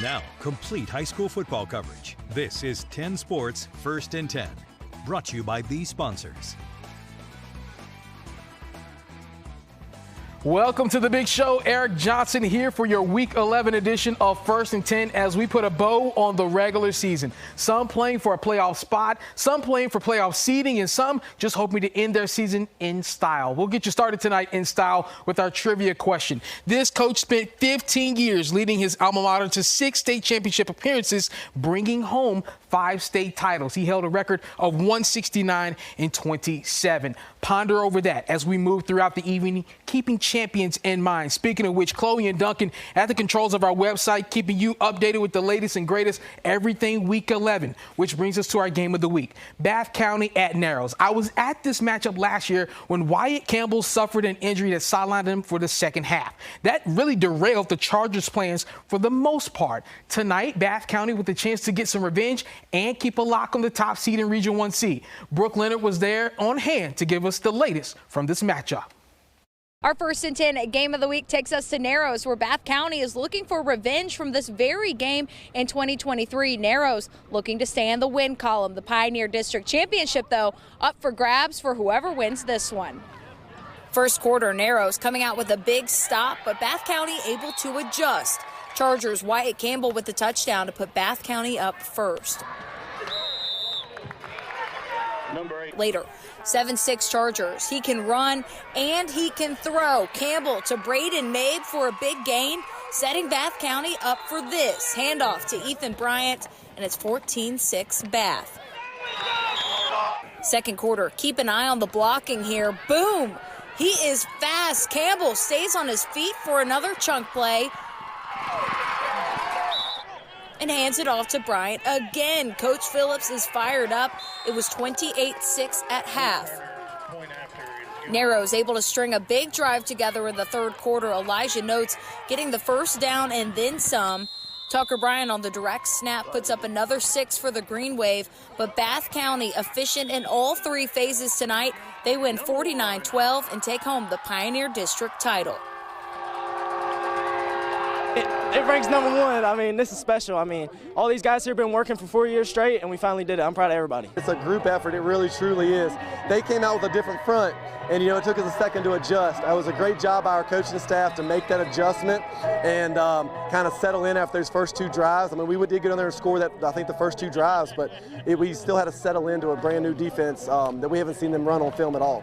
Now, complete high school football coverage. This is 10 Sports First and 10. Brought to you by these sponsors. Welcome to the big show. Eric Johnson here for your Week 11 edition of First and 10 as we put a bow on the regular season. Some playing for a playoff spot, some playing for playoff seeding, and some just hoping to end their season in style. We'll get you started tonight in style with our trivia question. This coach spent 15 years leading his alma mater to 6 state championship appearances, bringing home 5 state titles. He held a record of 169 and 27. Ponder over that as we move throughout the evening, keeping champions in mind. Speaking of which, Chloe and Duncan at the controls of our website, keeping you updated with the latest and greatest everything Week 11, which brings us to our game of the week. Bath County at Narrows. I was at this matchup last year when Wyatt Campbell suffered an injury that sidelined him for the second half. That really derailed the Chargers' plans for the most part. Tonight, Bath County with a chance to get some revenge and keep a lock on the top seed in Region 1C. Brooke Leonard was there on hand to give us the latest from this matchup. Our First and 10 game of the week takes us to Narrows, where Bath County is looking for revenge from this very game in 2023. Narrows looking to stay in the win column. The Pioneer District Championship, though, up for grabs for whoever wins this one. First quarter, Narrows coming out with a big stop, but Bath County able to adjust. Chargers' Wyatt Campbell with the touchdown to put Bath County up first. Later, 7-6 Chargers. He can run and he can throw. Campbell to Braden Mabe for a big gain, setting Bath County up for this. Handoff to Ethan Bryant, and it's 14-6 Bath. Second quarter, keep an eye on the blocking here. Boom! He is fast. Campbell stays on his feet for another chunk play and hands it off to Bryant again. Coach Phillips is fired up. It was 28-6 at half. Narrows able to string a big drive together in the third quarter. Elijah Notes getting the first down and then some. Tucker Bryan on the direct snap puts up another 6 for the Green Wave, but Bath County efficient in all 3 phases tonight. They win 49-12 and take home the Pioneer District title. It ranks number 1. I mean, this is special. I mean, all these guys here have been working for 4 years straight, and we finally did it. I'm proud of everybody. It's a group effort. It really, truly is. They came out with a different front, and, it took us a second to adjust. It was a great job by our coaching staff to make that adjustment and kind of settle in after those first 2 drives. I mean, we did get on there and score that, I think, the first 2 drives, but we still had to settle into a brand-new defense that we haven't seen them run on film at all.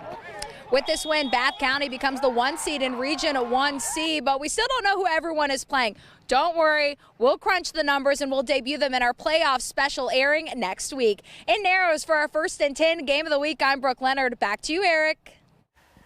With this win, Bath County becomes the 1 seed in Region 1C, but we still don't know who everyone is playing. Don't worry, we'll crunch the numbers and we'll debut them in our playoff special airing next week. In Narrows for our First and 10 game of the week, I'm Brooke Leonard. Back to you, Eric.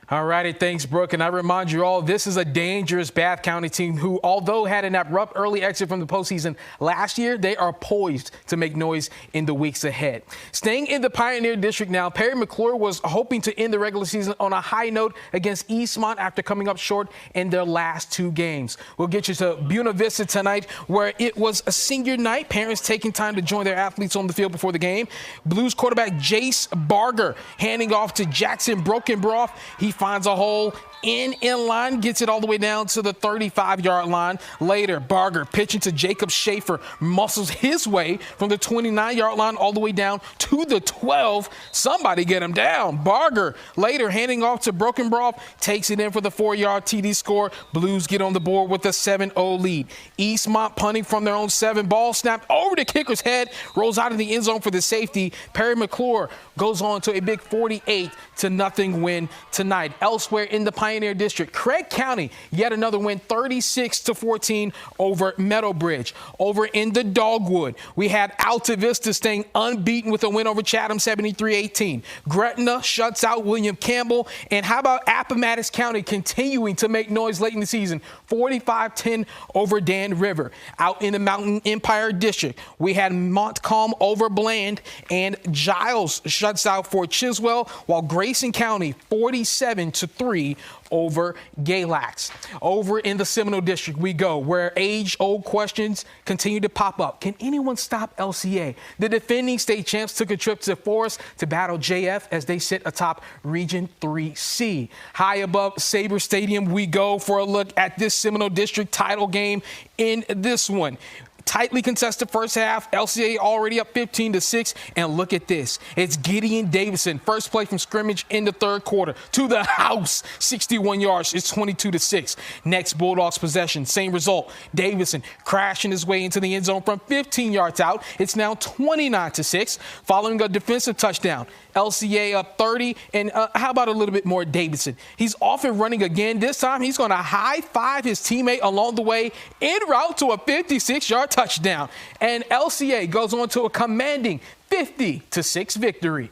All righty, thanks, Brooke. And I remind you all, this is a dangerous Bath County team who, although had an abrupt early exit from the postseason last year, they are poised to make noise in the weeks ahead. Staying in the Pioneer District now, Perry McClure was hoping to end the regular season on a high note against Eastmont after coming up short in their last 2 games. We'll get you to Buena Vista tonight, where it was a senior night. Parents taking time to join their athletes on the field before the game. Blues quarterback Jace Barger handing off to Jackson Brokenbrough. He finds a hole in line, gets it all the way down to the 35-yard line. Later, Barger pitching to Jacob Schaefer, muscles his way from the 29-yard line all the way down to the 12. Somebody get him down. Barger later handing off to Brokenbrough, takes it in for the 4-yard TD score. Blues get on the board with a 7-0 lead. Eastmont punting from their own 7. Ball snapped over the kicker's head, rolls out of the end zone for the safety. Perry McClure goes on to a big 48-0 win tonight. Elsewhere in the Pioneer District, Craig County, yet another win, 36-14 over Meadowbridge. Over in the Dogwood, we had Alta Vista staying unbeaten with a win over Chatham, 73-18. Gretna shuts out William Campbell. And how about Appomattox County continuing to make noise late in the season, 45-10 over Dan River. Out in the Mountain Empire District, we had Montcalm over Bland, and Giles shuts out Fort Chiswell, while Grayson County 47-3 over Galax. Over in the Seminole District we go, where age-old questions continue to pop up. Can anyone stop LCA? The defending state champs took a trip to Forest to battle JF as they sit atop Region 3C. High above Sabre Stadium we go for a look at this Seminole District title game in this one. tightly contested first half. LCA already up 15-6. And look at this. It's Gideon Davison. First play from scrimmage in the third quarter. To the house. 61 yards. It's 22-6. Next Bulldogs possession. Same result. Davison crashing his way into the end zone from 15 yards out. It's now 29-6. Following a defensive touchdown. LCA up 30. And how about a little bit more Davison? He's off and running again. This time he's going to high-five his teammate along the way en route to a 56-yard touchdown. And LCA goes on to a commanding 50-6 victory.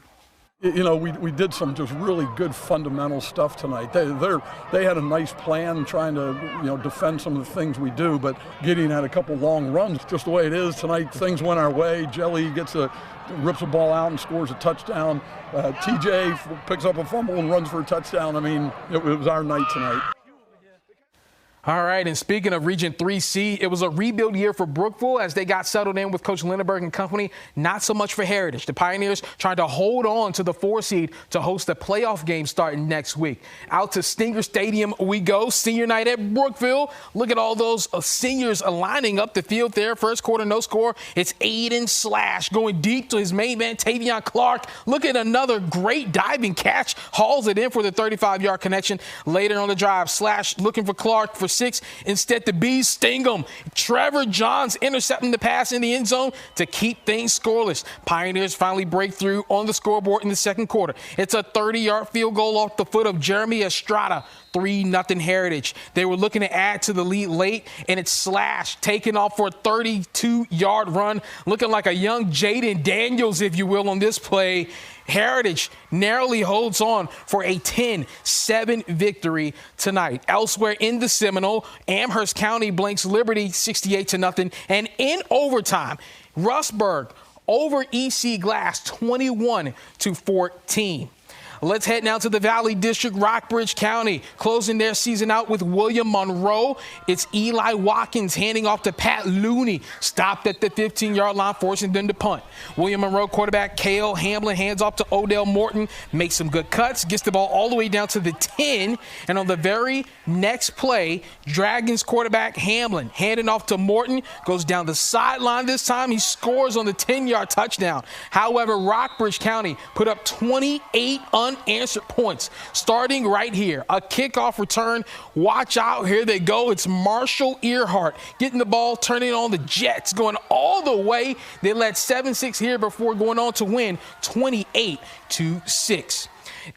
You know, we did some just really good fundamental stuff tonight. They had a nice plan trying to, defend some of the things we do, but Gideon had a couple long runs, just the way it is tonight. Things went our way. Jelly rips the ball out and scores a touchdown. TJ picks up a fumble and runs for a touchdown. I mean, it was our night tonight. All right, and speaking of Region 3C, it was a rebuild year for Brookville as they got settled in with Coach Lindenberg and company. Not so much for Heritage. The Pioneers trying to hold on to the 4 seed to host a playoff game starting next week. Out to Stinger Stadium we go. Senior night at Brookville. Look at all those seniors lining up the field there. First quarter, no score. It's Aiden Slash going deep to his main man, Tavion Clark. Look at another great diving catch. Hauls it in for the 35-yard connection. Later on the drive, Slash looking for Clark for 6. Instead, the Bees sting him. Trevor Johns intercepting the pass in the end zone to keep things scoreless. Pioneers finally break through on the scoreboard in the second quarter. It's a 30-yard field goal off the foot of Jeremy Estrada. 3-0 Heritage. They were looking to add to the lead late, and it's Slash taking off for a 32-yard run, looking like a young Jaden Daniels, if you will, on this play. Heritage narrowly holds on for a 10-7 victory tonight. Elsewhere in the Seminole, Amherst County blanks Liberty 68-0. And in overtime, Rustburg over EC Glass 21-14. Let's head now to the Valley District. Rockbridge County closing their season out with William Monroe. It's Eli Watkins handing off to Pat Looney. Stopped at the 15-yard line, forcing them to punt. William Monroe quarterback Cale Hamlin hands off to Odell Morton. Makes some good cuts. Gets the ball all the way down to the 10. And on the very next play, Dragons quarterback Hamlin handing off to Morton. Goes down the sideline this time. He scores on the 10-yard touchdown. However, Rockbridge County put up 28 unanswered points. Starting right here, a kickoff return. Watch out. Here they go. It's Marshall Earhart getting the ball, turning on the Jets, going all the way. They led 7-6 here before going on to win 28-6.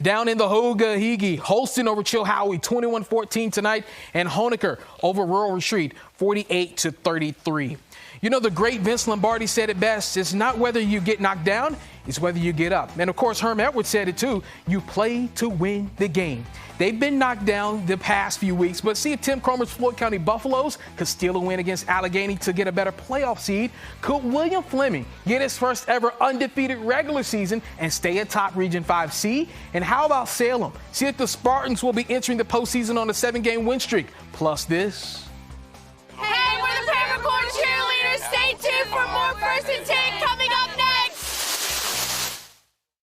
Down in the Hoogahigi, Holston over Chilhowie 21-14 tonight, and Honaker over Rural Retreat 48-33. You know, the great Vince Lombardi said it best. It's not whether you get knocked down, it's whether you get up. And, of course, Herm Edwards said it, too. You play to win the game. They've been knocked down the past few weeks, but see if Tim Cromer's Floyd County Buffaloes could steal a win against Allegheny to get a better playoff seed. Could William Fleming get his first ever undefeated regular season and stay atop Region 5C? And how about Salem? See if the Spartans will be entering the postseason on a 7-game win streak. Plus this. Hey, we're the Peppercorn Cheerleaders. Stay tuned for more First and 10 coming up next.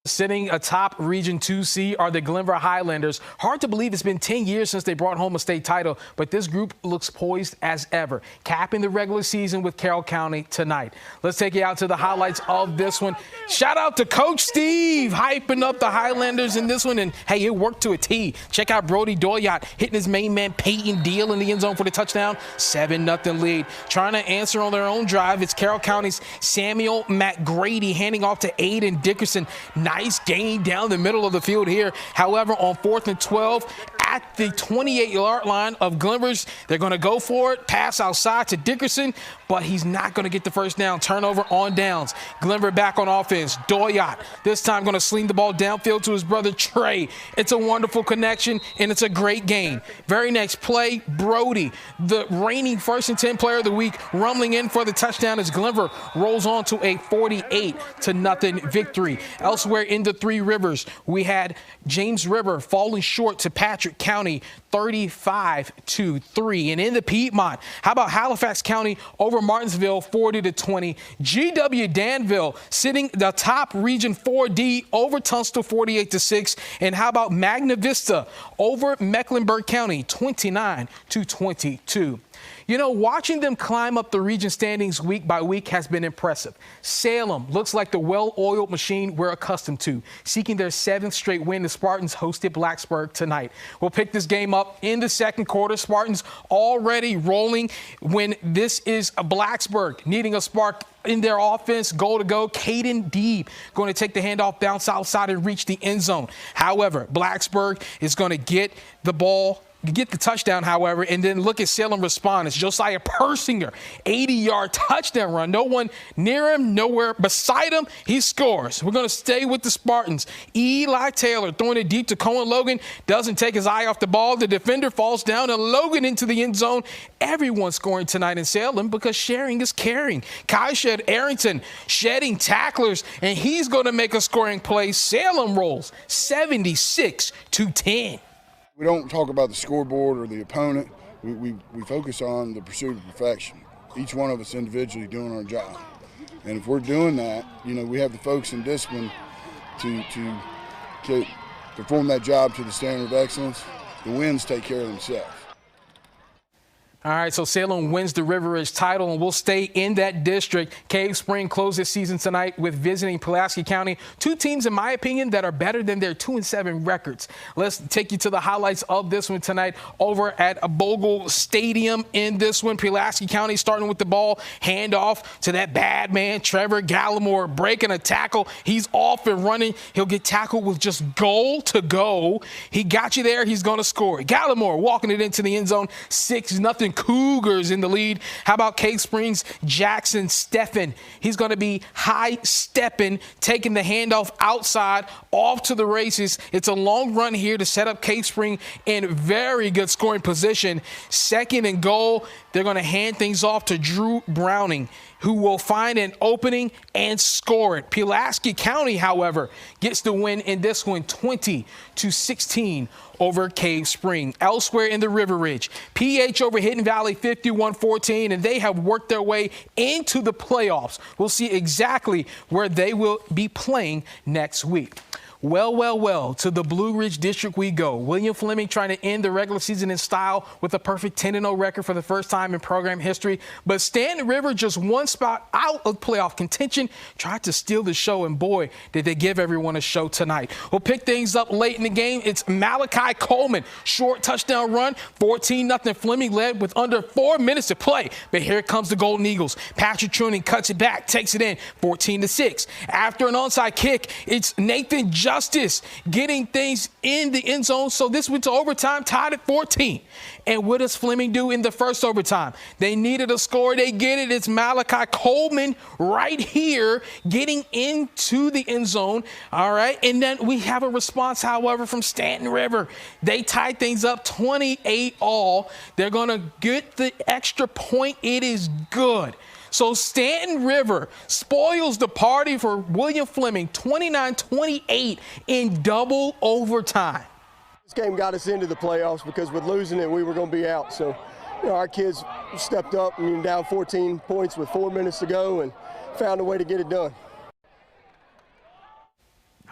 Sitting atop Region 2C are the Glenvar Highlanders. Hard to believe it's been 10 years since they brought home a state title, but this group looks poised as ever, capping the regular season with Carroll County tonight. Let's take you out to the highlights of this one. Shout out to Coach Steve, hyping up the Highlanders in this one, and hey, it worked to a T. Check out Brody Doyot hitting his main man Peyton Deal in the end zone for the touchdown. 7-0 lead. Trying to answer on their own drive, it's Carroll County's Samuel McGrady handing off to Aiden Dickerson. Nice gain down the middle of the field here. However, on 4th and 12, at the 28-yard line of Glenvar's, they're going to go for it. Pass outside to Dickerson, but he's not going to get the first down. Turnover on downs. Glenvar back on offense. Doyot this time going to sling the ball downfield to his brother Trey. It's a wonderful connection, and it's a great gain. Very next play, Brody, the reigning First and 10 player of the week, rumbling in for the touchdown as Glenvar rolls on to a 48-0 victory. Elsewhere in the Three Rivers, we had James River falling short to Patrick County 35-3. And in the Piedmont, how about Halifax County over Martinsville 40-20. GW Danville sitting the top Region 4D over Tunstall 48-6. And how about Magna Vista over Mecklenburg County 29-22. You know, watching them climb up the region standings week by week has been impressive. Salem looks like the well-oiled machine we're accustomed to. Seeking their 7th straight win, the Spartans hosted Blacksburg tonight. We'll pick this game up in the second quarter. Spartans already rolling when this is a Blacksburg needing a spark in their offense. Goal to go. Caden Deeb going to take the handoff, bounce outside, and reach the end zone. However, Blacksburg is going to get the ball, get the touchdown, however, and then look at Salem respond. It's Josiah Persinger, 80-yard touchdown run. No one near him, nowhere beside him. He scores. We're going to stay with the Spartans. Eli Taylor throwing it deep to Cohen Logan. Doesn't take his eye off the ball. The defender falls down, and Logan into the end zone. Everyone's scoring tonight in Salem because sharing is caring. Kai Shed Arrington shedding tacklers, and he's going to make a scoring play. Salem rolls 76-10. We don't talk about the scoreboard or the opponent. We focus on the pursuit of perfection. Each one of us individually doing our job. And if we're doing that, you know, we have the folks in discipline to perform that job to the standard of excellence. The wins take care of themselves. All right, so Salem wins the River Ridge title, and we'll stay in that district. Cave Spring closed this season tonight with visiting Pulaski County, two teams, in my opinion, that are better than their 2-7 records. Let's take you to the highlights of this one tonight over at Bogle Stadium. In this one, Pulaski County starting with the ball, handoff to that bad man, Trevor Gallimore, breaking a tackle. He's off and running. He'll get tackled with just goal to go. He got you there. He's going to score. Gallimore walking it into the end zone, 6-0. Cougars in the lead. How about Cave Springs' Jackson Steffen? He's going to be high stepping, taking the handoff outside, off to the races. It's a long run here to set up Cave Spring in very good scoring position. 2nd and goal. They're going to hand things off to Drew Browning, who will find an opening and score it. Pulaski County, however, gets the win in this one, 20-16 over Cave Spring. Elsewhere in the River Ridge, PH over Hidden Valley, 51-14, and they have worked their way into the playoffs. We'll see exactly where they will be playing next week. Well, to the Blue Ridge District we go. William Fleming trying to end the regular season in style with a perfect 10-0 record for the first time in program history. But Stanton River, just one spot out of playoff contention, tried to steal the show, and boy, did they give everyone a show tonight. We'll pick things up late in the game. It's Malachi Coleman, short touchdown run, 14-0. Fleming led with under 4 minutes to play. But here comes the Golden Eagles. Patrick Truning cuts it back, takes it in, 14-6. After an onside kick, it's Nathan Justice getting things in the end zone. So this went to overtime, tied at 14. And what does Fleming do in the first overtime? They needed a score. They get it. It's Malachi Coleman right here getting into the end zone. All right. And then we have a response, however, from Stanton River. They tied things up 28-all. They're going to get the extra point. It is good. So Stanton River spoils the party for William Fleming, 29-28 in double overtime. This game got us into the playoffs because with losing it, we were going to be out. So, you know, our kids stepped up and down 14 points with 4 minutes to go and found a way to get it done.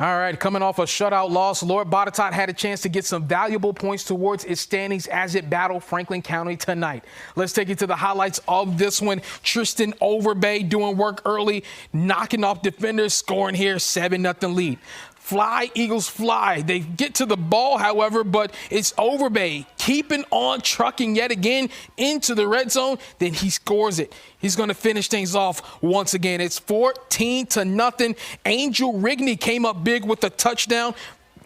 All right, coming off a shutout loss, Lord Botetourt had a chance to get some valuable points towards its standings as it battled Franklin County tonight. Let's take you to the highlights of this one. Tristan Overbay doing work early, knocking off defenders, scoring here, 7-0 lead. Fly, Eagles fly. They get to the ball, however, but it's Overbay keeping on trucking yet again into the red zone. Then he scores it. He's going to finish things off once again. It's 14-0. Angel Rigney came up big with a touchdown.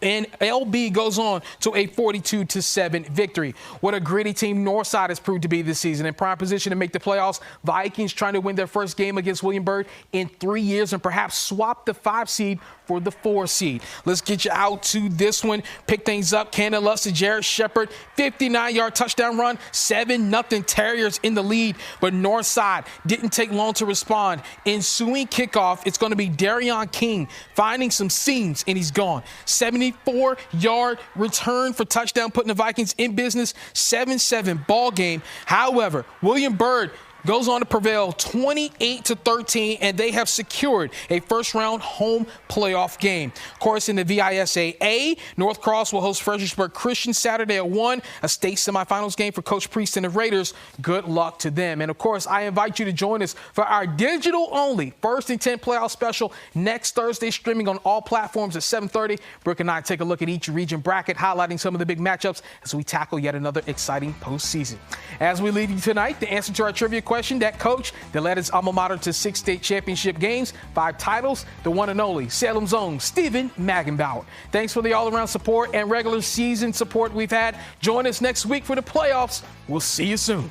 And LB goes on to a 42-7 victory. What a gritty team Northside has proved to be this season. In prime position to make the playoffs, Vikings trying to win their first game against William Byrd in 3 years and perhaps swap the 5 seed for the 4 seed. Let's get you out to this one. Pick things up. Cannon Lutz to Jared Shepard. 59-yard touchdown run. 7-0 Terriers in the lead. But Northside didn't take long to respond. Ensuing kickoff, it's going to be Darion King finding some seams, and he's gone. 74-yard return for touchdown, putting the Vikings in business. 7-7 ball game. However, William Byrd goes on to prevail 28-13, and they have secured a first-round home playoff game. Of course, in the VISA-A, North Cross will host Fredericksburg Christian Saturday at 1, a state semifinals game for Coach Priest and the Raiders. Good luck to them. And, of course, I invite you to join us for our digital-only First and 10 playoff special next Thursday, streaming on all platforms at 7:30. Brooke and I take a look at each region bracket, highlighting some of the big matchups as we tackle yet another exciting postseason. As we leave you tonight, the answer to our trivia question, that coach that led his alma mater to 6 state championship games, 5 titles, the one and only Salem's own Stephen Magenbauer. Thanks for the all-around support and regular season support we've had. Join us next week for the playoffs. We'll see you soon.